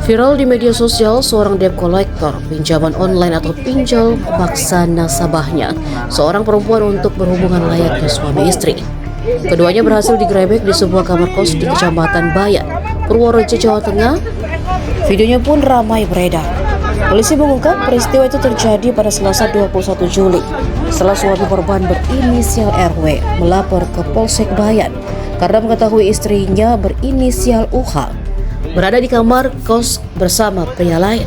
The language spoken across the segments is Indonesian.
Viral di media sosial, seorang debt collector pinjaman online atau pinjol memaksa nasabahnya, seorang perempuan untuk berhubungan layaknya suami istri. Keduanya berhasil digerebek di sebuah kamar kos di Kecamatan Bayan, Purworejo, Jawa Tengah. Videonya pun ramai beredar. Polisi mengungkap peristiwa itu terjadi pada Selasa 21 Juli setelah suami korban berinisial RW melapor ke Polsek Bayan karena mengetahui istrinya berinisial UH berada di kamar kos bersama pria lain.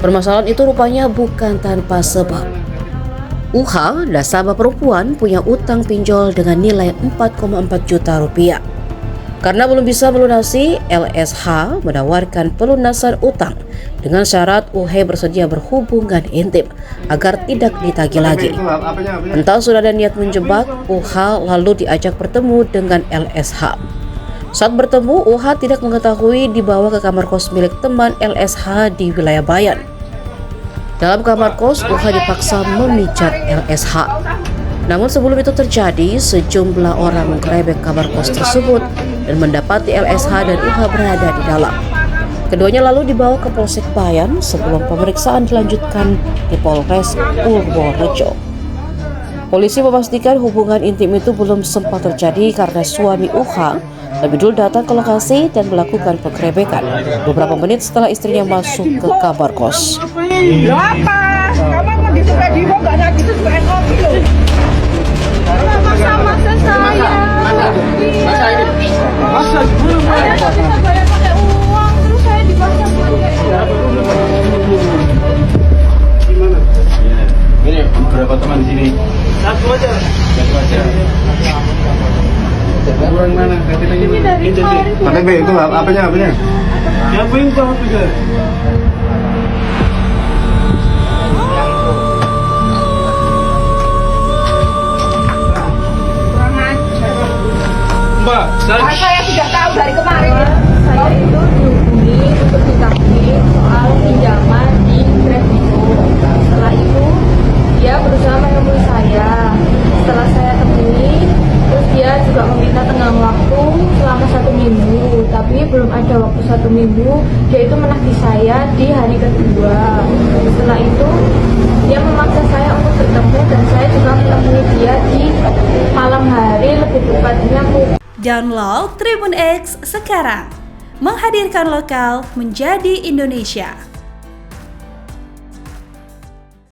Permasalahan itu rupanya bukan tanpa sebab. UH, nasabah perempuan, punya utang pinjol dengan nilai 4,4 juta rupiah. Karena belum bisa melunasi, LSH menawarkan pelunasan utang dengan syarat UH bersedia berhubungan intim agar tidak ditagih lagi. Entah sudah ada niat menjebak, UH lalu diajak bertemu dengan LSH. Saat bertemu, UH tidak mengetahui dibawa ke kamar kos milik teman LSH di wilayah Bayan. Dalam kamar kos, UH dipaksa memijat LSH. Namun sebelum itu terjadi, sejumlah orang menggerebek kamar kos tersebut dan mendapati LSH dan UH berada di dalam. Keduanya lalu dibawa ke Polsek Bayan sebelum pemeriksaan dilanjutkan di Polres Purworejo. Polisi memastikan hubungan intim itu belum sempat terjadi karena suami UH lebih dulu datang ke lokasi dan melakukan penggerebekan beberapa menit setelah istrinya masuk ke kamar kos. Loh apa? Kamu mau disukai di bawah nggak gitu sukai kopi loh. Masa saya. Masa ini. Masa dulu. Saya nggak bisa bayar pakai uang, terus saya dipaksa pakai. Gimana? Ini berapa teman di sini? Satu aja. Orang mana? Ini dari KTP itu apanya? Siapa yang tahu juga? Mbak, saya sudah tahu dari kemarin. Saya itu dihubungi untuk ditagih soal pinjaman di kredito. Setelah itu dia berusaha menemui saya. Setelah saya temui, terus dia juga meminta tenggang waktu selama 1 minggu. Tapi belum ada waktu 1 minggu. Dia itu menagih saya di hari kedua. Setelah itu dia memaksa saya untuk bertemu dan saya juga menemui dia di malam hari, lebih tepatnya Download Tribun X sekarang, menghadirkan lokal menjadi Indonesia.